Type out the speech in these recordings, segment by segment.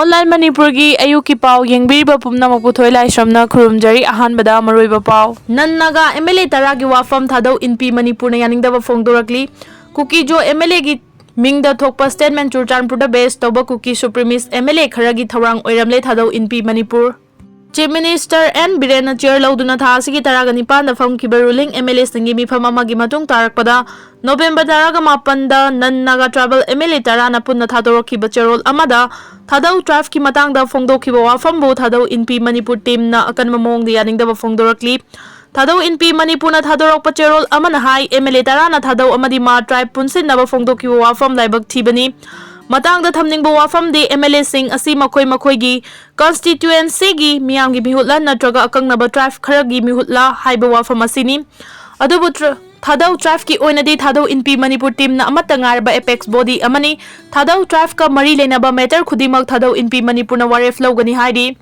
Online Manipuri Ayuki Pau Yengbiriba Pumnamak Puthoi Laisramna Khurumjari Ahanbada Maruiba Pau Naga MLA Taragi Wafam Thadau Inpi Manipur na yaningdaba Fongdorakli Kuki Jo MLA gi Mingda Thokpa Statement Churchanpurda Base Toba Kuki Supremist MLA Kharagi Thaurang Oiramle Thadau Inpi Manipur Chief Minister N. Birena Chair Lauduna Thasigi Taragani Panda from Kiba ruling MLA Singi Mifam Amagi Matung Tarakpada November Taragama Panda Nan Naga Travel MLA Tarana Puna Thadoro Kiba Cherol Amada Thadau Traf Kimatang da Fongdo Kibawa Fambo Thadau Inpi Manipur team na akan mamong di yaning da Fongdorakli Thadau Inpi Manipur na Thadorok Pacherol Amanahai MLA Tarana Thadau Amadi Ma Tribe Punsin na Fongdo Kibawa from Laibag Tibani Matang da thamningba wafam de MAITHIBA asi makoi gi constituency gi miyam gi mihutla natraga akangnaba tribe khara gi mihutla haiba wafam asini adubu Thadau tribe ki oinadi Thadau Inpi Manipur team na amata ngarba apex body amani Thadau tribe ka mari lenaba matter khudimak Thadau Inpi Manipur na waref logani haidi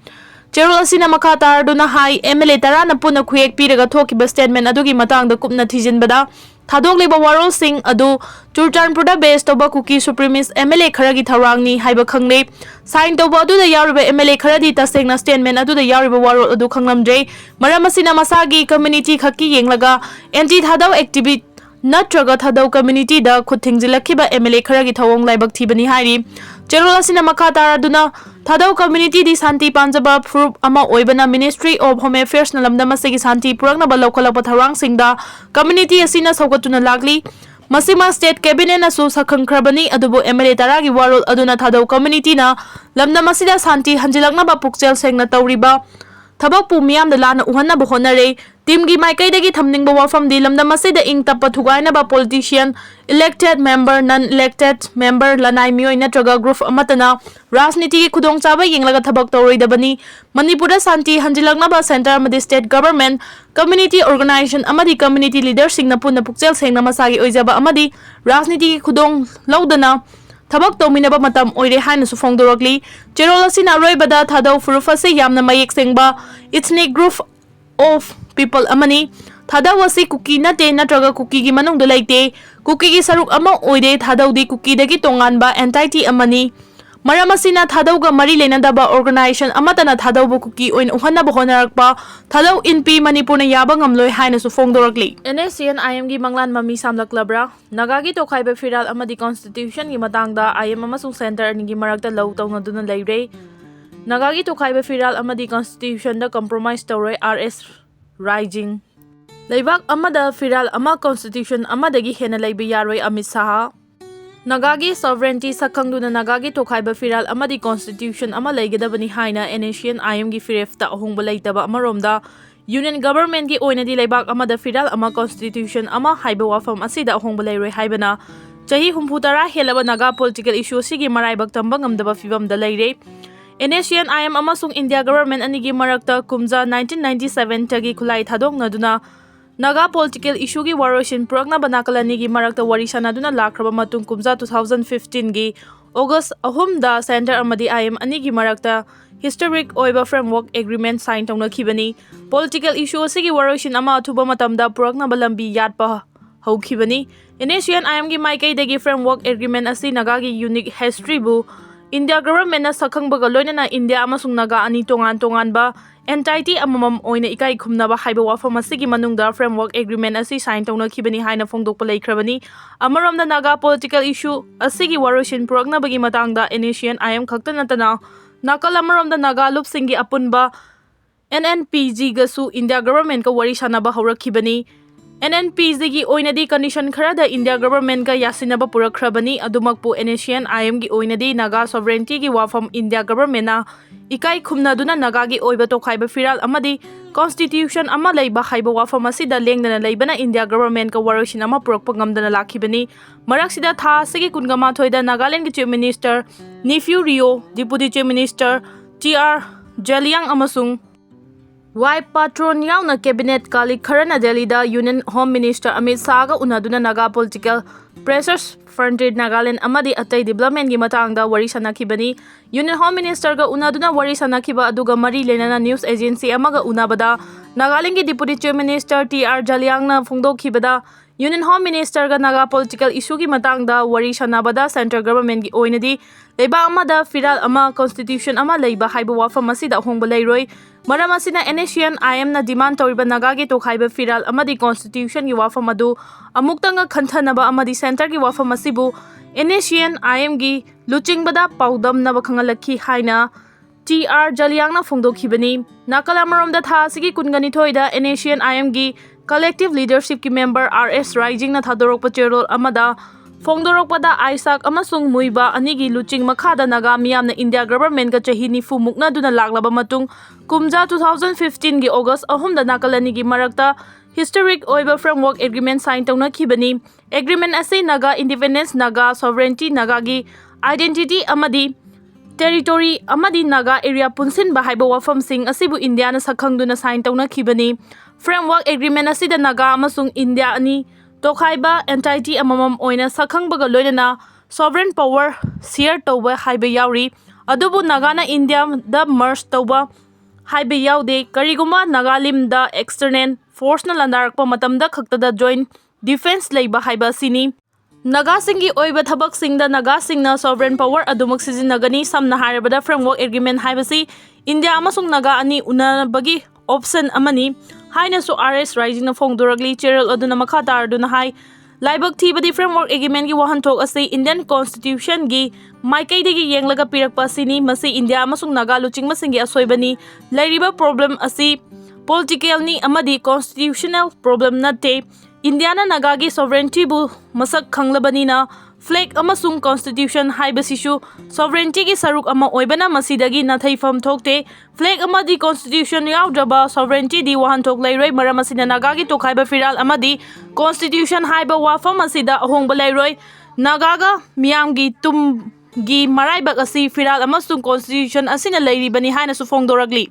Cherol asina makha Thadouna hai MLA Tarana puna khuyek piraga thokiba statement adugi matang da kupna thijinbada Thadokliba warol sing adu Churchanpurda Base Toba Kuki Supremist MLA Kharagi Thaurangni haiba khangne sign toba adu da yariba MLA Kharadi tasengna statement adu da yariba warol adu khanglamjre maramasina masagi community khaki yenglaga anti Thadau activity natraga Thadau community da khuthingjilakhiba MLA Kharagi thawong laibak thibani hairi Cherol asina makha taraduna Thadau community di santi panjaba frup ama oibana Ministry of Home Affairs na lamda masigi santi purakna ba lokalapa tharang singda community asina saugatuna lagli Masima State Cabinet na su sakhangkrabani adubu MLA Taragi warol aduna Thadau community na lamda masida santi hanjilakna ba pukchel sengna tawriba Thabak pu miyam da lana uhanna ba honare team gi maikaidagi thamningba wafam di lamda masida ing tappa thugaina ba politician elected member non elected member lanai mioi natraga group amatana rajniti gi khudong chaba yenglaga thabak tawroidabani Manipura santi hanjilakna ba center amadi state government community organization amadi community leaders singna punna pukchel sengna masagi oijaba amadi rajniti gi khudong laudana Thabak tawminaba matam oire haina su fongdorokli Cherol asina roibada Thadau furufase yamna mayek sengba ethnic group of people amani Thadau asi Kuki nate natraga Kuki gi manung dalaite Kuki gi saruk ama oire Thadau di Kuki dagi tonganba entity amani Maramasina Thadau ga mari lenadaba organization amatana Thadau bu Kuki oin uhanna ba honarakpa Thadau Inpi Manipur na yaba ngamloi haina su fongdorokli Nscn IM gi manglan mami samlaklabra Naga gi tokhaiba firal amadi constitution gi matangda IM amasung center ani gi marakta law tawna leire Naga gi tokhaiba firal amadi constitution da compromise tawroi RS rising Leibak amada firal ama constitution amadagi hena leiba yaroi Amit Saha Nagagi sovereignty sakhangduna Nagagi tokhaiba firal amadi constitution ama leigedabani haina Nscn IM gi firefta ahungba leitaba amaromda Union government gi oinadi leibak amada firal ama constitution ama haiba wafam asida ahongba leiroi haibana chahi humputara helaba naga political issue sigi maraibak tamba ngamdaba fibamda leire Nscn IM amasung India government anigi marakta kumja 1997 tagi khulai thadoknaduna Naga political issue gi waroshin purakna banakalani gi marakta warisana duna lakraba matung kumja 2015 gi August ahumda center amadi IM anigi marakta historic oiba framework agreement sign tawna khibani political issue sigi waroshin ama athuba matamda purakna balambi yatpa haukhibani Nscn IM gi maikai dagi framework agreement asi naga gi unique history bu India government na sakhangbaga loinana India amasung naga ani tongan ba entity amamam oina ikai khumnaba haiba wafam asigi manungda framework agreement asi sign tawna khibani haina fongdokpa leikrabani amaramda naga political issue asigi waroshin purakna bagi matangda Nscn IM khakta natana nakal amaramda naga lupsingi apunba NNPG gasu India government ka wari sanaba hawrakhibani NNPG gi oinadi condition kharada India government ka yasinaba purakhrabani adumakpu Nscn IM gi oinadi naga sovereignty gi wafam India government na ikai khumna duna naga gi oiba tokhaiba firal amadi constitution ama leiba haiba wafam asida lengdana leibana India government ka waroshin ama purakpa ngamdana lakhibani maraksida tha sigi kungama thoida Nagaland gi chief minister Nephew Rio deputy chief minister TR Jaliang amasung Y patron yauna cabinet kali kharana Delhi da Union Home Minister Amit Saha unaduna naga political pressures fronted Nagaland amadi atai development gi matangda wari sanakhibani Union Home Minister ga unaduna wari sanakhiba aduga mari lenana news agency amaga unabada Nagaland gi deputy chief minister TR Jaliang na phongdokhibada Union Home Minister ga Naga political issue gi matangda wari sanabada central government gi oinadi leiba amada firal ama constitution ama leiba haiba wafam asida hongba leiroi maram asina NACN IM na demand toriba Naga gi tokhaiba firal amadi constitution gi wafam adu amuktanga khanthanaba amadi center gi wafam asibu NACN IM gi luchingbada paudam na bakhangalakhi haina TR Jaliangna phongdokhibani Nakalamaromda tha sigi kungani thoida NACN IM gi collective leadership ki member RS Rising na thadorokpa cherol amada phongdorokpada Isaac amasung muiba anigi luching makhada Naga miyamna India government ga chahi nifu mukna duna laglaba matung kumja 2015 gi August ahumda nakalani gi marakta historic oiba framework agreement sign tawna khibani agreement ase Naga independence Naga sovereignty Naga gi identity amadi territory amadi Naga area punsin ba haiba wafam sing asibu India na sakhangduna sign tawna khibani framework agreement asida Naga amasung India ani tokhaiba entity amamam oina sakhangbaga loinana sovereign power share tawba haiba yauri adubu Naga na India da merge tawba haiba yaude kariguma Naga lim da external force na landarakpa matamda khaktada joint defense leiba haiba sini Naga singi oiba thabak singda Naga singna sovereign power adumuk sizinagani samna harabada framework agreement haibasi India amasung Naga ani unabagi option amani haina so RS Rising na phongdoragli cheral aduna makhatar aduna hai laibak thibadi framework agreement gi wahanthok ase Indian constitution gi maikaidagi yenglaga pirakpa sini masi India amasung Naga luching masingi asoibani lairiba problem asi political ni amadi constitutional problem nate Indiana Naga gi sovereignty bu masak khanglabani na flag amasung constitution haibasishu sovereignty gi saruk ama oibana masidagi nathaifam thokte flag amadi constitution yaudaba sovereignty di wahanthok lairoi maramasina Naga gi tokhaiba firal amadi constitution haiba wafam asida ahongba lairoi Naga ga miyam gi tum gi maraibak asi firal amasung constitution asina lairibani haina su phongdoragli